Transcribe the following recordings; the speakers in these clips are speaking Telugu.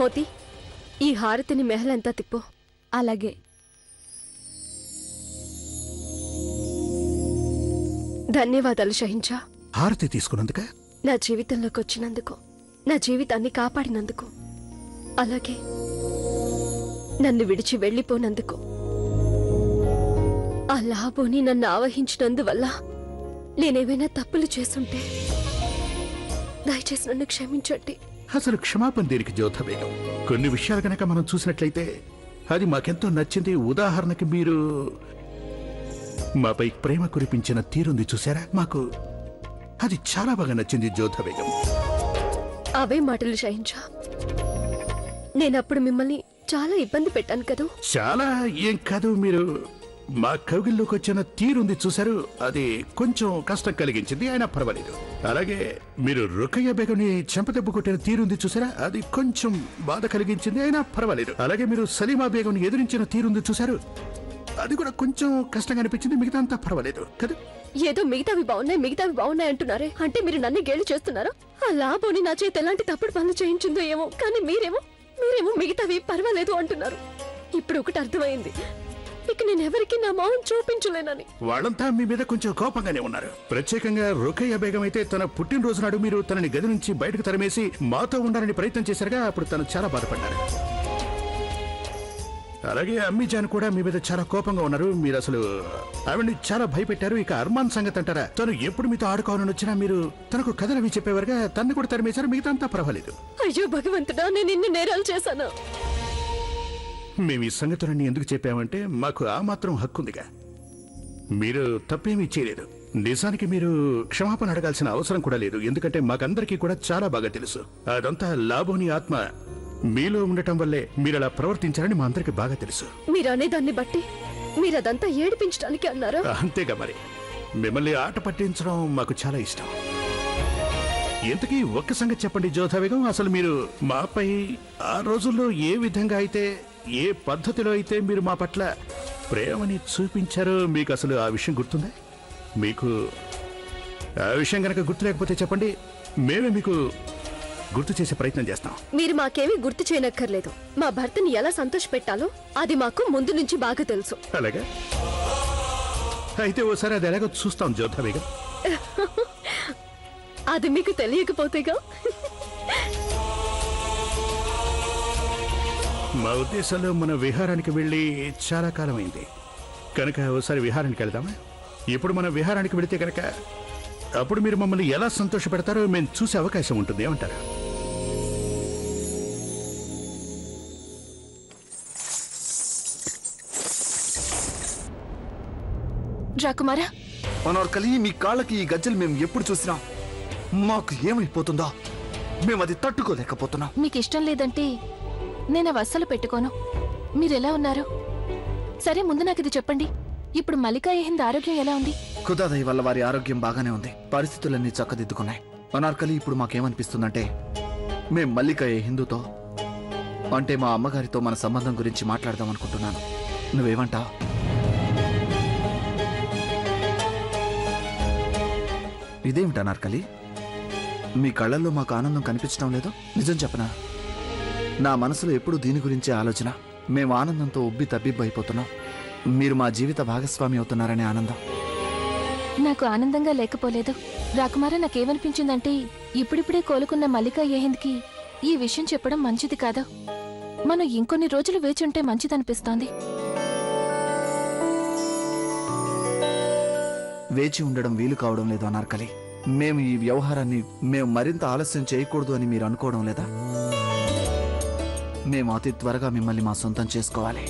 మోతి, ఈ హారతిని మెహలంతా తిప్పు. అలాగే. ధన్యవాదాలు షహించా. హారతి తీసుకున్నందుక, నా జీవితంలోకి వచ్చినందుకు, నా జీవితాన్ని కాపాడినందుకు, అలాగే నన్ను విడిచి వెళ్ళిపోనందుకు. ఆ లాభోని నన్ను ఆవహించినందువల్ల నేనేమైనా తప్పులు చేసుంటే దయచేసి నన్ను క్షమించండి. అసలు క్షమాపణ దేనికి జోధా బేగం? కొన్ని విషయాలు గనక మనం చూసినట్లయితే అది మాకెంతో నచ్చింది. ఉదాహరణకి మీరు మాపై ప్రేమ కురిపించిన తీరుంది చూసారా, మాకు అది చాలా బాగా నచ్చింది జోధా బేగం. అవే మాటలు షహించా. నేనప్పుడు మిమ్మల్ని చాలా ఇబ్బంది పెట్టాను కదా. చాలా ఏం కాదు, మీరు మా కౌగిల్లోకి వచ్చిన తీరుంది చూశారు, అది కొంచెం కష్టం కలిగించింది, అయినా పర్వాలేదు. అలాగే మీరు రుకయ్య బేగంని చెంపదెబ్బ కొట్టిన తీరుంది చూసారా, అది కొంచెం బాధ కలిగించింది, అయినా పర్వాలేదు. అలాగే మీరు సలీమా బేగంని ఎదిరించిన తీరుంది చూశారు, అది కూడా కొంచెం కష్టంగా అనిపించింది, మిగతా అంతా పర్వాలేదు కదా. ఏదో మిగతావి బాగున్నాయి అంటున్నారే, అంటే మీరు నన్ను గేలి చేస్తున్నారా? ఆ లాభోని నా చేతి ఎలాంటి తప్పుడు పనులు చేయించిందో ఏమో, కానీ మీరేమో మిగతావి పర్వాలేదు అంటున్నారు. ఇప్పుడు ఒకటి అర్థమైంది, ఇక నేనెవరికి నా మౌనం చూపించలేనని. వాళ్ళంతా మీ మీద కొంచెం కోపంగానే ఉన్నారు. ప్రత్యేకంగా రుకయ్య బేగం అయితే తన పుట్టినరోజు నాడు మీరు తనని గది నుంచి బయటకు తరిమేసి మాతో ఉండాలని ప్రయత్నం చేశారుగా, అప్పుడు తను చాలా బాధపడ్డారు. అలాగే అమ్మీజాన్ కూడా మీ మీద చాలా కోపంగా ఉన్నారు. మీరు అసలు ఆవిడ్ని చాలా భయపెట్టారు. ఇక అర్మాన్ సంగతి అంటారా, తను ఎప్పుడు మీతో ఆడుకోవాలని వచ్చినా మీరు తనకు కథలవి చెప్పేవారుగా, తన్ని కూడా తరిమేశారు, మిగతా అంతా పర్వాలేదు. అయ్యో భగవంతుడా, నేను ఇన్ని నేరాలు చేశాను. మేము ఈ సంగతులన్నీ ఎందుకు చెప్పామంటే మాకు ఆ మాత్రం హక్కుందిగా. మీరు తప్పేమీ చేయలేదు. నిజానికి మీరు క్షమాపణ అడగాల్సిన అవసరం కూడా లేదు, ఎందుకంటే మాకందరికీ కూడా చాలా బాగా తెలుసు అదంతా లాభోని ఆత్మ మీలో ఉండటం వల్లే మీరు అలా ప్రవర్తించారని మా అందరికి బాగా తెలుసు. మీరు అనేదాన్ని బట్టి మీరదంతా ఏడిపించడానికి అన్నారా? అంతేగా మరి, మిమ్మల్ని ఆట పట్టించడం మాకు చాలా ఇష్టం. ఇంతకీ ఒక్క సంగతి చెప్పండి జోధా బేగం, అసలు మీరు మాపై ఆ రోజుల్లో ఏ విధంగా అయితే, ఏ పద్ధతిలో అయితే మీరు మా పట్ల ప్రేమని చూపించారో మీకు అసలు ఆ విషయం గుర్తుందా? మీకు ఆ విషయం గనక గుర్తు లేకపోతే చెప్పండి, మేమే మీకు గుర్తు చేసే ప్రయత్నం చేస్తాం. మీరు మాకేమీ గుర్తు చేయనక్కర్లేదు. మా భర్తని ఎలా సంతోష పెట్టాలో అది మాకు ముందు నుంచి బాగా తెలుసు. అలాగా? అయితే ఓసారి అది ఎలాగో చూస్తాం జోధా బేగం. అది మీకు తెలియకపోతేగా. మా ఉద్దేశంలో మన విహారానికి వెళ్ళి చాలా కాలం అయింది కనుక ఓసారి విహారానికి వెళ్దామా? ఇప్పుడు మనం విహారానికి వెళితే కనుక అప్పుడు మీరు మమ్మల్ని ఎలా సంతోషపెడతారో మేము చూసే అవకాశం ఉంటుంది, ఏమంటారు? రాకుమారా, అనార్కలి, మీ కాళ్ళకి ఈ గజ్జలు మేము ఎప్పుడు చూసినా మాకు ఏమైపోతుందో మేము అది తట్టుకోలేకపోతున్నాం. మీకు ఇష్టం లేదంటే నేను అవి అస్సలు పెట్టుకోను. మీరెలా ఉన్నారు? సరే, ముందు నాకు ఇది చెప్పండి, ఇప్పుడు మల్లికా హింద్ ఆరోగ్యం ఎలా ఉంది? ఖుదాదయ వల్ల వారి ఆరోగ్యం బాగానే ఉంది, పరిస్థితులన్నీ చక్కదిద్దుకున్నాయి. అనార్కలి, ఇప్పుడు మాకేమనిపిస్తుందంటే మేం మల్లికా హిందూతో, అంటే మా అమ్మగారితో మన సంబంధం గురించి మాట్లాడదాం అనుకుంటున్నాను. నువ్వేమంటావు? ఇదేమిటి అనార్కలి, మీ కళ్ళల్లో మాకు ఆనందం కనిపించడం లేదు? నిజం చెప్పనా, నా మనసులో ఎప్పుడు దీని గురించే ఆలోచన. మేము ఆనందంతో ఉబ్బి తబ్బిబ్బైపోతున్నాం. మీరు మా జీవిత భాగస్వామి అవుతున్నారనే ఆనందం. నాకు ఆనందంగా లేకపోలేదు రాకుమారా. నాకేమనిపించిందంటే ఇప్పుడిప్పుడే కోలుకున్న మల్లికా హింద్కి ఈ విషయం చెప్పడం మంచిది కాదు. మనం ఇంకొన్ని రోజులు వేచుంటే మంచిదనిపిస్తోంది. వేచి ఉండడం వీలు కావడం లేదు అనార్కలి. మేము ఈ వ్యవహారాన్ని మరింత ఆలస్యం చేయకూడదు అని మీరు అనుకోవడం లేదా? మేము అతి త్వరగా మిమ్మల్ని మా సొంతం చేసుకోవాలి.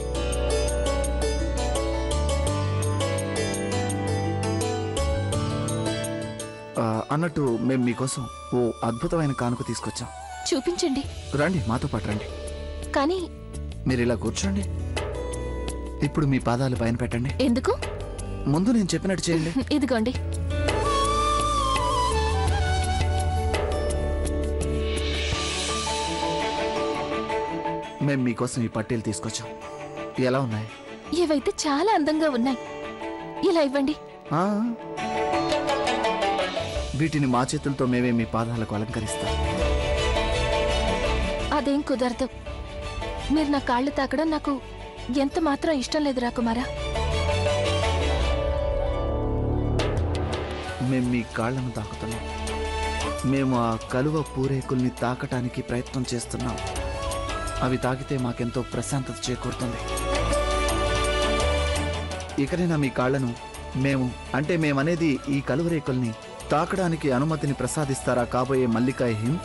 అన్నట్టు మేము మీకోసం ఓ అద్భుతమైన కానుక తీసుకొచ్చాం. చూపించండి. రండి, మాతో పాటు రండి. కానీ మీరు ఇలా కూర్చోండి. ఇప్పుడు మీ పాదాలు పైన పెట్టండి. ఎందుకు? ముందు నేను చెప్పినట్టు చేయండి. ఇదిగోండి. మేము మీకోసం ఈ పట్టీలు తీసుకొచ్చాం. ఎలా ఉన్నాయి? ఇవైతే చాలా అందంగా ఉన్నాయి. ఇలా ఇవ్వండి. వీటిని మా చేతులతో మేమే మీ పాదాలకు అలంకరిస్తాం. అదేం కుదరదు. మీరు నా కాళ్ళు తాకడం నాకు ఎంత మాత్రం ఇష్టం లేదు రాకుమారా. మేము మీ కాళ్ళను తాకుతున్నాం. మేము ఆ కలువ పూరేకుల్ని తాకటానికి ప్రయత్నం చేస్తున్నాం. అవి తాకితే మాకెంతో ప్రశాంతత చేకూరుతుంది. ఇకనైనా మీ కాళ్లను మేమనేది ఈ కలువరేకుల్ని తాకడానికి అనుమతిని ప్రసాదిస్తారా కాబోయే మల్లికా హింద్?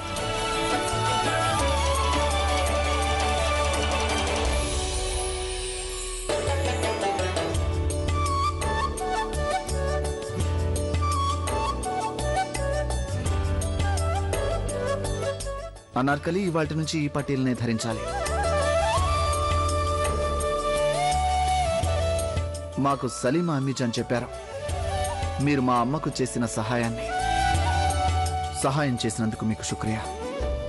అనార్కలి ఇవాటి నుంచి ఈ పట్టీల్నే ధరించాలి. మాకు సలీమా అమ్మీజాన్ చెప్పారు, మీరు మా అమ్మకు చేసిన సహాయం చేసినందుకు మీకు శుక్రియా.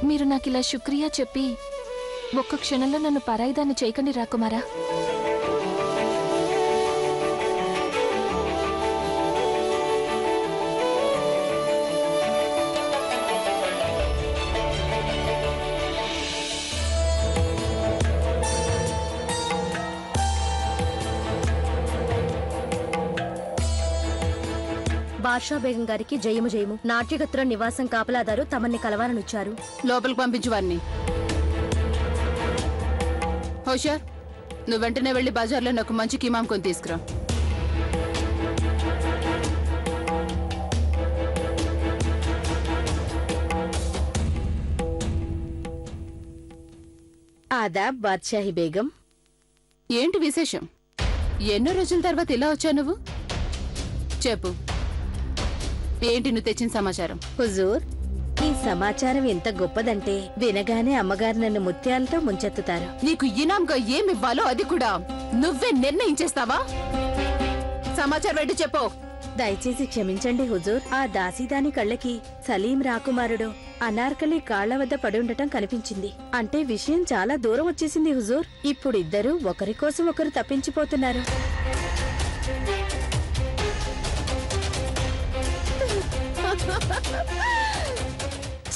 మీరు నాకిలా శుక్రియా చెప్పి ఒక్క క్షణంలో నన్ను పరాయిదాన్ని చేయకండి రాకుమారా. బాద్షా బేగం గారికి జయము జయము. నాట్యగత్ర నివాసం కాపలాదారు తమన్ని కలవాలనొచ్చారు. లోపలికి పంపించు వారిని. హోషార్, నువ్వు వెంటనే వెళ్లి బజార్లో నాకు మంచి కిమాం కొని తీసుకురా. ఆదాబ్ బాద్షాహి బేగం. ఏంటి విశేషం? ఎన్నో రోజుల తర్వాత ఇలా వచ్చావు నువ్వు? చెప్పు, ఏంటి నువ్వు తెచ్చిన సమాచారం? హుజూర్, ఈ సమాచారం ఎంత గొప్పదంటే వినగానే అమ్మగారు నన్ను ముత్యాలతో ముంచెత్తుతారు. నీకు ఇనాంగా ఏమివ్వాలో అది కూడా నువ్వే నిర్ణయించేస్తావా? సమాచారం ఏంటి చెప్పు. దయచేసి క్షమించండి హుజూర్. ఆ దాసీదాని కళ్ళకి సలీం రాకుమారుడు అనార్కలి కాళ్ల వద్ద పడి ఉండటం కనిపించింది. అంటే విషయం చాలా దూరం వచ్చేసింది హుజూర్. ఇప్పుడు ఇద్దరు ఒకరి కోసం ఒకరు తప్పించిపోతున్నారు.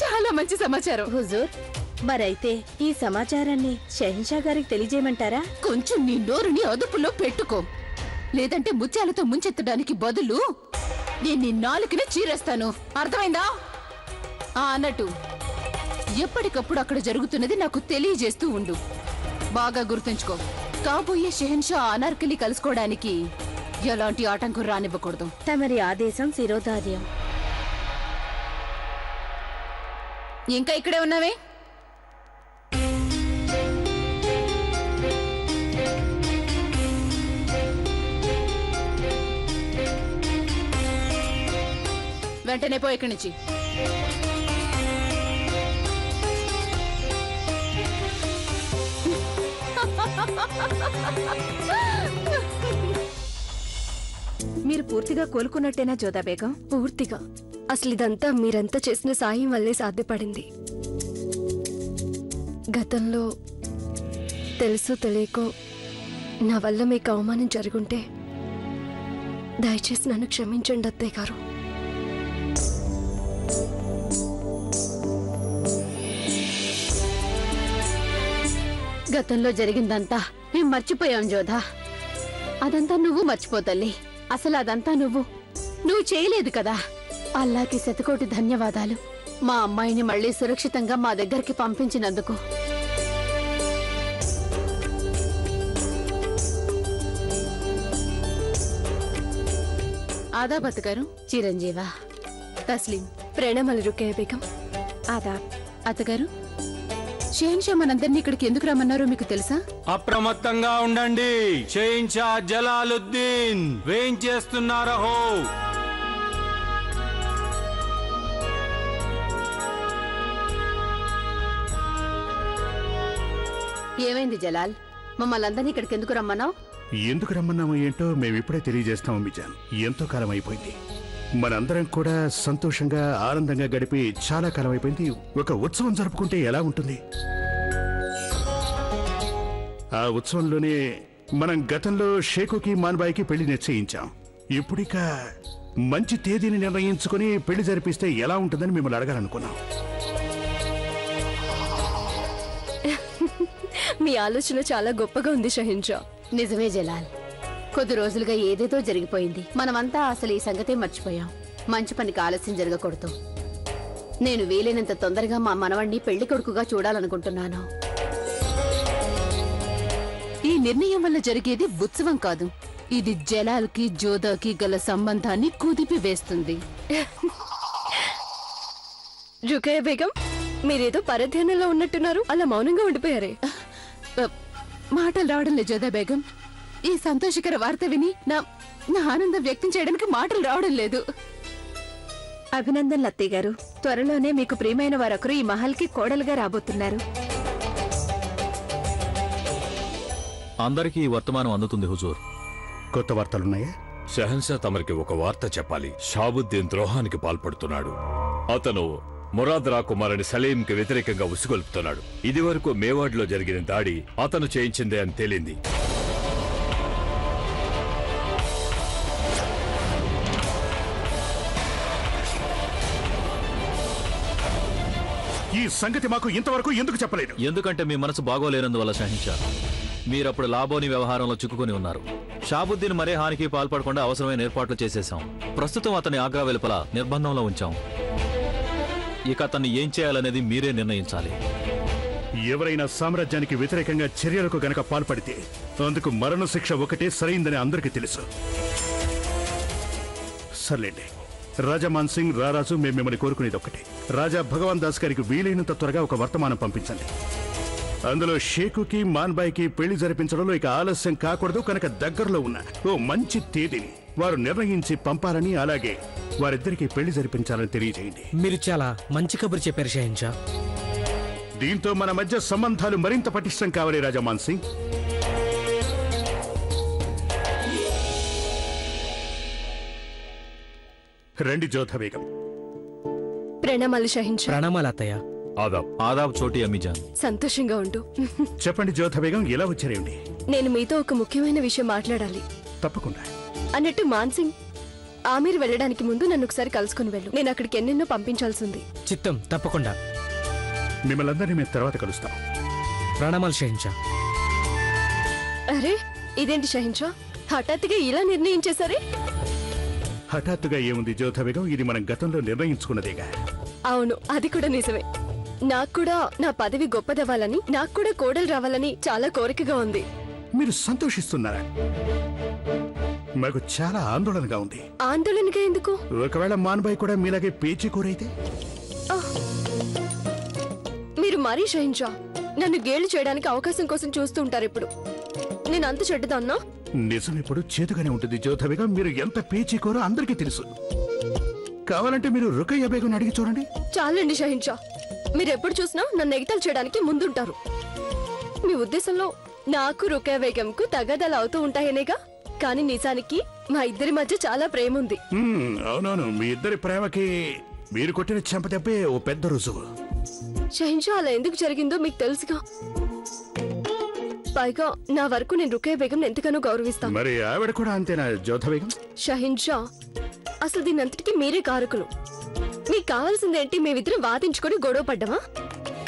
చాలా మంచి సమాచారం హుజూర్. మరైతే ఈ సమాచారాన్ని షహన్షా గారికి తెలియజేయమంటారా? కొంచెం నీ నోరుని అదుపులో పెట్టుకో, లేదంటే ముత్యాలతో ముంచెత్తడానికి బదులు నేను నీ నాలుకనే చీరేస్తాను. అర్థమైందా? అన్నట్టు ఎప్పటికప్పుడు అక్కడ జరుగుతున్నది నాకు తెలియజేస్తూ ఉండు. బాగా గుర్తుంచుకో, కాబోయే షెహన్షా అనార్కలి కలుసుకోవడానికి ఎలాంటి ఆటంకం రానివ్వకూడదు. తమరి ఆదేశం శిరోధార్యం. ఇంకా ఇక్కడే ఉన్నావే? వెంటనే పో ఇక్కడి నుంచి. మీరు పూర్తిగా కోలుకున్నట్టేనా జోదా బేగం? పూర్తిగా. అసలు ఇదంతా మీరంతా చేసిన సాయం వల్లే సాధ్యపడింది. గతంలో తెలుసో తెలియకో నా వల్ల మీకు అవమానం జరుగుంటే దయచేసి నన్ను క్షమించండి అత్తయ్య గారు. గతంలో జరిగిందంతా మేము మర్చిపోయాం జోధా. అదంతా నువ్వు మర్చిపోతల్లి. అసలు అదంతా నువ్వు చేయలేదు కదా. అల్లాకి శతకోటి ధన్యవాదాలు, మా అమ్మాయిని మళ్ళీ సురక్షితంగా మా దగ్గరికి పంపించినందుకు. ఆదాబ్ అత్తగారు. చిరంజీవా. తస్లీం. ప్రణామాలు రుకయ్య బేగం. ఆదాబ్. అత్తగారు, షెహన్షా మనందరినీ ఇక్కడికి ఎందుకు రమ్మన్నారో మీకు తెలుసా? అప్రమత్తంగా ఉండండి. షెహన్షా జలాలుద్దీన్ వేయించేస్తున్నారహో. ఏమైంది జలాల్? మమ్మల్ని అందరినీ ఇక్కడికి ఎందుకు రమ్మన్నావు? ఎందుకు రమ్మన్నామో ఏంటో మేమిప్పుడే తెలియజేస్తాం అమ్మిజాన్. ఎంతో కాలం అయిపోయింది. మనందరం కూడా సంతోషంగా ఆనందంగా గడిపి చాలా కాలం అయిపోయింది. ఒక ఉత్సవం జరుపుకుంటే ఎలా ఉంటుంది? ఆ ఉత్సవంలోనే మనం గతంలో షేకుకి మాన్బాయికి పెళ్లి నిశ్చయించాం. ఇప్పుడిక మంచి తేదీని నిర్ణయించుకుని పెళ్లి జరిపిస్తే ఎలా ఉంటుందని మిమ్మల్ని అడగాలనుకున్నాం. మీ ఆలోచన చాలా గొప్పగా ఉంది షహిన్షా. నిజమే జలాల్, కొద్ది రోజులుగా ఏదేదో జరిగిపోయింది. మనమంతా అసలు ఈ సంగతే మర్చిపోయాం. మంచి పనికి ఆలస్యం జరగకూడదు. నేను వీలైనంత తొందరగా మా మనవణ్ణి పెళ్లి కొడుకుగా చూడాలనుకుంటున్నాను. ఈ నిర్ణయం వల్ల జరిగేది ఉత్సవం కాదు, ఇది జలాల్కి జోదాకి గల సంబంధాన్ని కుదిపి వేస్తుంది. రుకయ్య బేగం, మీరేదో పరధ్యానంలో ఉన్నట్టున్నారు, అలా మౌనంగా ఉండిపోయారే. మాటలు రావడం లేదు జోదా బేగం. ఈ సంతోషకర వార్త విని నా ఆనందం వ్యక్తం చేయడానికి మాటలు రావడం లేదు. అభినందనలు అత్తయ్య గారు. త్వరలోనే మీకు ప్రియమైన వారొకరు ఈ మహల్కి కోడలుగా రాబోతున్నారు. అందరికీ ఈ వర్తమానం అందుతుంది హుజూర్. కొత్త వార్తలున్నాయా? షహన్షా తమరికి ఒక వార్త చెప్పాలి. షాబుద్దీన్ ద్రోహానికి పాల్పడుతున్నాడు. అతను మురాద్ రాకుమారుని సలీంకి వ్యతిరేకంగా ఉసిగొల్పుతున్నాడు. ఇదివరకు మేవాడ్లో జరిగిన దాడి అతను చేయించిందే అని తేలింది. ఈ సంగతి మాకు ఇంతవరకు ఎందుకు చెప్పలేదు? ఎందుకంటే మీ మనసు బాగోలేనందువల్ల షహిన్షా. మీరప్పుడు లాబోని వ్యవహారంలో చిక్కుకొని ఉన్నారు. షాబుద్దీన్ మరే హానికి పాల్పడకుండా అవసరమైన ఏర్పాట్లు చేసేశాం. ప్రస్తుతం అతని ఆగ్రా వెలుపల నిర్బంధంలో ఉంచాం. ఇక అతన్ని ఏం చేయాలనేది మీరే నిర్ణయించాలి. ఎవరైనా సామ్రాజ్యానికి వ్యతిరేకంగా చర్యలకు గనక పాల్పడితే అందుకు మరణశిక్ష ఒకటే సరైందని అందరికీ తెలుసు. సర్లేండి, రాజా మాన్సింగ్, రారాజు, మేము మిమ్మల్ని కోరుకునేది ఒక్కటే. రాజా భగవాన్ దాస్ గారికి వీలైనంత త్వరగా ఒక వర్తమానం పంపించండి. అందులో షేకుకి మాన్బాయికి పెళ్లి జరిపించడంలో ఇక ఆలస్యం కాకూడదు కనుక దగ్గరలో ఉన్న ఓ మంచి తేదీని వారు నిర్ణయించి పంపాలని, అలాగే వారిద్దరికీ పెళ్లి జరిపించాలని తెలియజేయండి. మీరు చాలా మంచి కబురు చెప్పారు షహిన్షా. దీంతో మన మధ్య సంబంధాలు మరింత పటిష్టం కావాలి రాజా మాన్సింగ్. రండి జోధా బేగం. ప్రణామాలు షహిన్షా. ప్రణామాలు అత్తయ్య. ఆదాబ్. ఆదాబ్ చోటి అమ్మీజాన్. సంతోషంగా ఉండు. చెప్పండి జోధా బేగం, ఎలా వచ్చారేంటి? నేను మీతో ఒక ముఖ్యమైన విషయం మాట్లాడాలి. తప్పకుండా. అన్నట్టు మాన్సింగ్, ఆమీర్ వెళ్ళడానికి ముందు నన్ను ఒకసారి కలుసుకుని వెళ్ళు. నేను అక్కడికి ఎన్నెన్నో పంపించాల్సింది. చిత్తం, తప్పకుండా. మిమ్మల్ని అందరినీ మేము తర్వాత కలుస్తాం. ప్రణామాలు షహిన్షా. అరే, ఇదేంటి షహిన్షా, హఠాత్తుగా ఇలా నిర్ణయించేసరే? హఠాత్తుగా ఏముంది జోధా బేగం, ఇది మనం గతంలో నిర్ణయించుకున్నదేగా. అవును, అది కూడా నిజమే. నాకు కూడా నా పదవి గొప్పదవ్వాలని, నాకు కూడా కోడలు రావాలని చాలా కోరికగా ఉంది. మీరు సంతోషిస్తున్నారా? మాకు చాలా ఆందోళనగా ఉంది. ఆందోళనగా ఎందుకు? ఒకవేళ మాన్బాయ్ కూడా మీలాగే పేచీ కూరైతే? మీరు మరీ షహిన్షా, నన్ను గేళ్లు చేయడానికి అవకాశం కోసం చూస్తూ ఉంటారు. ఇప్పుడు నేను అంత చెడ్డదాన్నా? నిజం ఇప్పుడు చేతుగానే ఉంటుంది జోధా బేగం. మీరు ఎంత పేచీ కూరో అందరికీ తెలుసు. కావాలంటే మీరు రుకయ్య బేగం అడిగి చూడండి. చాలండి షహిన్షా, మీరు ఎప్పుడు చూసినా నన్ను ఎగతాలు చేయడానికి ముందుంటారు. మీ ఉద్దేశంలో నాకు రుకయ్య బేగంకు తగాదాలు అవుతూ ఉంటాయనేగా, కానీ నిజానికి మా ఇద్దరి మధ్య చాలా ప్రేమ ఉంది. అవునవును, మీ ఇద్దరి ప్రేమకి మీరు కొట్టిన చెంపదెబ్బే ఓ పెద్ద రుజువు. షహిన్షా, అలా ఎందుకు జరిగిందో మీకు తెలుసుగా. పైగా నా వరకు నేను రుకయ్య బేగం ఎంతగానో గౌరవిస్తాను. మరి ఆవిడ కూడా అంతేనా జోధా బేగం? షహిన్షా, అసలు దీని అంతటికీ మీరే కారకులు. మీకు కావాల్సిందేంటి? మేమిద్దరం వాదించుకొని గొడవ పడ్డామా?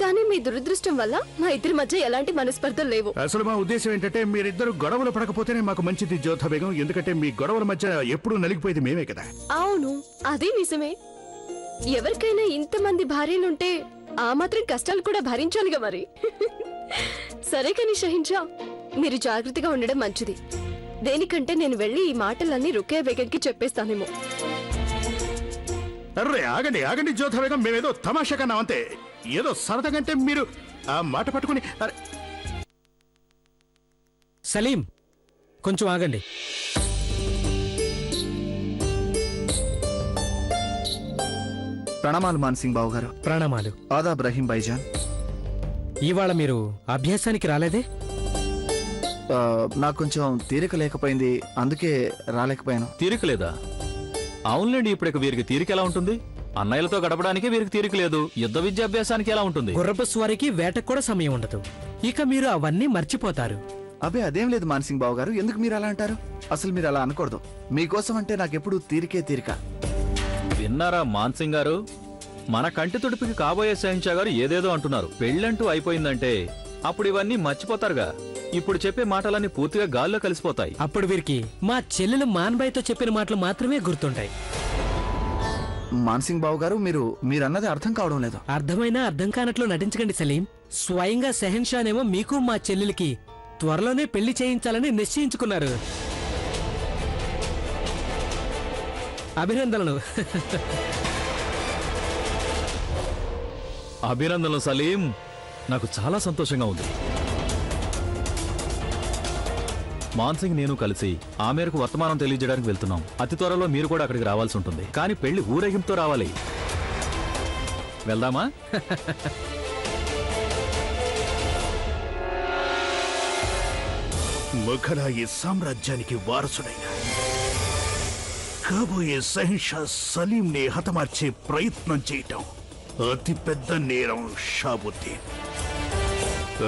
కానీ మీ దురదృష్టం వల్ల మా ఇద్దరి మధ్య ఎలాంటి మనస్పర్ధలు లేవు. అసలు మా ఉద్దేశం ఏంటంటే మీరిద్దరు గొడవలు పడకపోతేనే మాకు మంచిది జోధా బేగం. ఎందుకంటే మీ గొడవల మధ్య ఎప్పుడూ నలిగిపోయేది మేమే కదా. అవును, అదే నిజమే. ఎవరికైనా ఇంతమంది భార్యలుంటే ఆ మాత్రం కష్టాలు కూడా భరించాలిగా మరి. సరే కానీ షహిన్షా, మీరు జాగ్రత్తగా ఉండడం మంచిది. దేనికంటే నేను వెళ్ళి ఈ మాటలన్నీ రుకయ్య బేగంకి చెప్పేస్తానేమో. అర్రే ఆగండి ఆగండి జోధా బేగం, మేమేదో తమాషా కన్నా అంతే. ఏదో సరదాగంటే మీరు ఆ మాట పట్టుకుని. సలీం, కొంచెం ఆగండి. ప్రణామాలు మాన్సింగ్ బావు గారు. ప్రణామాలు. ఆదాబ్ రహీం బైజాన్. ఇవాళ మీరు అభ్యాసానికి రాలేదే? నాకు కొంచెం తీరిక లేకపోయింది, అందుకే రాలేకపోయాను. తీరిక లేదా? అవునులేండి, ఇప్పుడు వీరికి తీరిక ఎలా ఉంటుంది? అన్నయ్యలతో గడపడానికి వీరికి తీరిక లేదు, యుద్ధ విద్యాభ్యాసానికి ఎలా ఉంటుంది? గుర్రపు స్వారీకి వేటకు కూడా సమయం ఉండదు. ఇక మీరు అవన్నీ మర్చిపోతారు. అబే అదేం లేదు మాన్సింగ్ బావు గారు, ఎందుకు మీరు అలా అంటారు? అసలు మీరు అలా అనకూడదు. మీకోసం అంటే నాకెప్పుడు తీరిక. విన్నారా మాన్సింగ్ గారు? మన కంటి తుడిపికి కాబోయే షహిన్షా గారు ఏదేదో అంటున్నారు. పెళ్ళంటూ అయిపోయిందంటే అప్పుడు ఇవన్నీ మర్చిపోతారుగా. ఇప్పుడు చెప్పే మాటలన్నీ పూర్తిగా గాల్లో కలిసిపోతాయి. అప్పుడు వీరికి మా చెల్లెలు మాన్బాయ్తో చెప్పిన మాటలు మాత్రమే గుర్తుంటాయి. మాన్సింగ్ బాబు గారు, మీరన్నది అర్థం కావడం లేదు. అర్థమైనా అర్థం కానట్లు నటించకండి సలీం. స్వయంగా షెహన్షానేమో మీకు మా చెల్లెలికి త్వరలోనే పెళ్లి చేయించాలని నిశ్చయించుకున్నారు. అభినందనలు. అభినందనలు సలీం. నాకు చాలా సంతోషంగా ఉంది. మాన్సింగ్ నేను కలిసి ఆ మేరకు వర్తమానం తెలియజేయడానికి వెళ్తున్నాం. అతి త్వరలో మీరు కూడా అక్కడికి రావాల్సి ఉంటుంది. కానీ పెళ్లి ఊరేగింపుతో రావాలి. వెళ్దామా? మొఘలాయి సామ్రాజ్యానికి వారసుడైన కాబోయే షహన్షా సలీంని హతమార్చే ప్రయత్నం చేయటం అతిపెద్ద నేరం షాబుద్దీన్.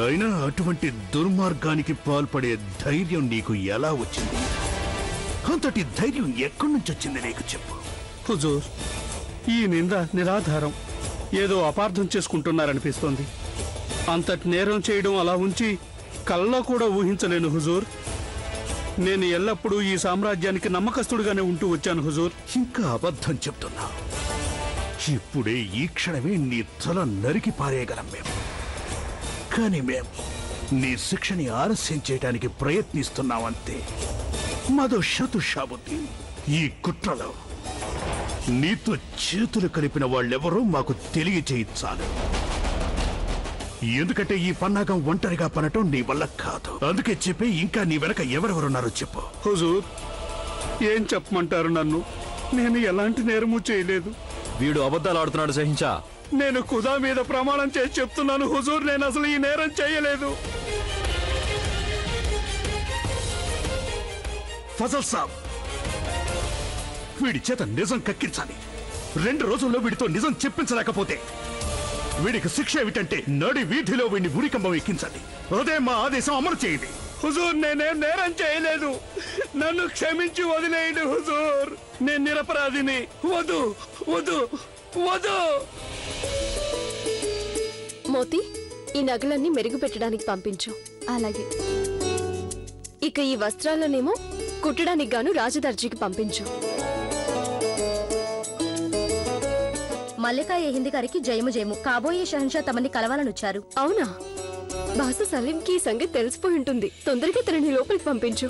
అయినా అటువంటి దుర్మార్గానికి పాల్పడే ధైర్యం నీకు ఎలా వచ్చింది? అంతటి ధైర్యం ఎక్కడి నుంచి వచ్చింది నీకు చెప్పు. హుజూర్, ఈ నింద నిరాధారం. ఏదో అపార్థం చేసుకుంటున్నారనిపిస్తోంది. అంతటి నేరం చేయడం అలా ఉంచి కల్లో కూడా ఊహించలేను హుజూర్. నేను ఎల్లప్పుడూ ఈ సామ్రాజ్యానికి నమ్మకస్తుడుగానే ఉంటూ వచ్చాను హుజూర్. ఇంకా అబద్ధం చెప్తున్నా. ఇప్పుడే ఈ క్షణమే నీ తల నరికి పారేయగలం మేము. కానీ మేము నీ శిక్షని ఆలస్యం చేయడానికి ప్రయత్నిస్తున్నామంతే. మదో షతు షాబుద్దీన్, ఈ కుట్రలో నీతో చేతులు కలిపిన వాళ్ళెవరో మాకు తెలియచేయించాలి. ఎందుకంటే ఈ పన్నాగం ఒంటరిగా పనటం నీ వల్ల కాదు. అందుకే చెప్పి ఇంకా నీ వెనక ఎవరెవరున్నారో చెప్పు. హుజూర్, ఏం చెప్పమంటారు నన్ను? నేను ఎలాంటి నేరము చేయలేదు. వీడు అబద్ధాలు ఆడుతున్నాడు సహించా. నేను ఖుదా మీద ప్రమాణం చేసి చెప్తున్నాను హుజూర్, నేను అసలు ఈ నేరం చేయలేదు. ఫజల్ సాబ్, వీడి చేత నిజం కక్కించాలి. 2 రోజుల్లో వీడితో నిజం చెప్పించలేకపోతే వీడికి శిక్ష ఏమిటంటే నడి వీధిలో వీడిని ఉరికంబం ఎక్కించండి. అదే మా ఆదేశం అమలు చేయండి. హుజూర్, నేనేం నేరం చేయలేదు. నన్ను క్షమించి వదిలేయండి హుజూర్. నేను నిరపరాధిని. వద్దు వద్దు వద్దు. మోతి, ఈ నగలన్నీ మెరుగు పెట్టడానికి పంపించు. అలాగే. ఇక ఈ వస్త్రాలనేమో కుట్టడానికి గాను రాజదర్జీకి పంపించు. మల్లికా ఏ హిందీ గారికి జయము జయము. కాబోయే షహన్షా తమని కలవాలనొచ్చారు. అవునా? బాస సలీంకి ఈ సంగతి తెలిసిపోయి ఉంటుంది. తొందరగా తనని లోపలికి పంపించు.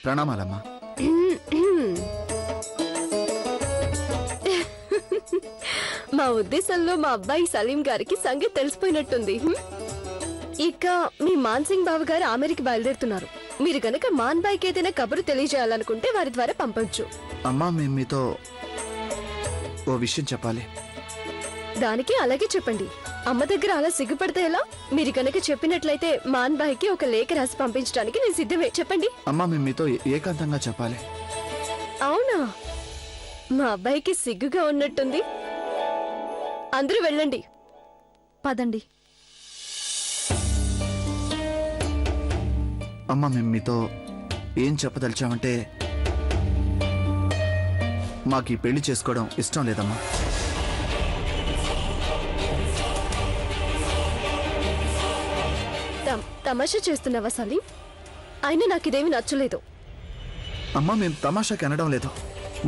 ప్రణామాలమ్మా. మా ఉద్దేశంలో మా అబ్బాయి సలీం గారికి సంగతి తెలిసిపోయినట్టుంది. ఇక మీ మాన్సింగ్ బాబు గారు అమెరికా బయలుదేరుతున్నారు. మీరు గనక మాన్ బాయ్కి ఏదైనా కబురు తెలియజేయాలనుకుంటే వారి ద్వారా పంపొచ్చు. అమ్మా, మేము మీతో ఓ విషయం చెప్పాలి. దానికి అలాగే చెప్పండి. అమ్మ దగ్గర అలా సిగ్గుపడితే ఎలా? మీరు కనుక చెప్పినట్లయితే మాన్ బాయ్కి ఒక లేఖ రాసి పంపించడానికి నేను సిద్ధమే. చెప్పండి. అమ్మా, మేము మీతో ఏకాంతంగా చెప్పాలి. అవునా? మా అబ్బాయికి సిగ్గుగా ఉన్నట్టుంది. అందరూ వెళ్ళండి. పదండి. అమ్మా, మేము మీతో ఏం చెప్పదలిచామంటే మాకు ఈ పెళ్లి చేసుకోవడం ఇష్టం లేదమ్మా. తమాషా చేస్తున్నావా సలీం? అయినా నాకిదేమీ నచ్చలేదు. అమ్మా, మేము తమాషాకి అనడం లేదు.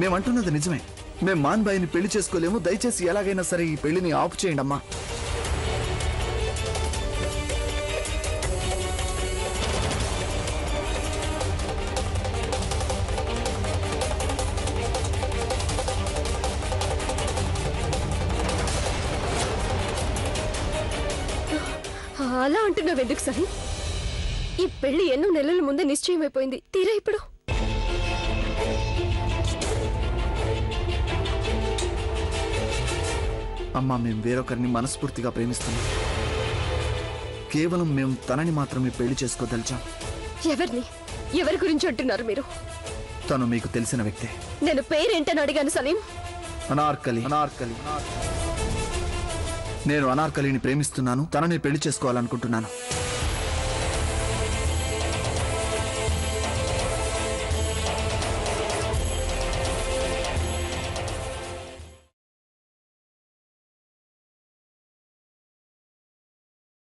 మేమంటున్నది నిజమే. మేము మాన్ బాయ్ని పెళ్లి చేసుకోలేము. దయచేసి ఎలాగైనా సరే ఈ పెళ్లిని ఆపు చేయండి అమ్మా. అలా అంటున్నావు ఎందుకు సలీం? ఈ పెళ్లి ఎన్నో నెలల ముందే నిశ్చయమైపోయింది. తీరా ఇప్పుడు? అమ్మా, మేము వేరొకరిని మనస్ఫూర్తిగా ప్రేమిస్తున్నాం. కేవలం మేము తనని మాత్రమే పెళ్లి చేసుకోదలిచాం. ఎవరిని? ఎవరి గురించి అంటున్నారు మీరు? తను మీకు తెలిసిన వ్యక్తే. నేను పేరేంటని అడిగాను సలీం. అనార్కలి. నేను అనార్కలిని ప్రేమిస్తున్నాను. తనని పెళ్లి చేసుకోవాలనుకుంటున్నాను.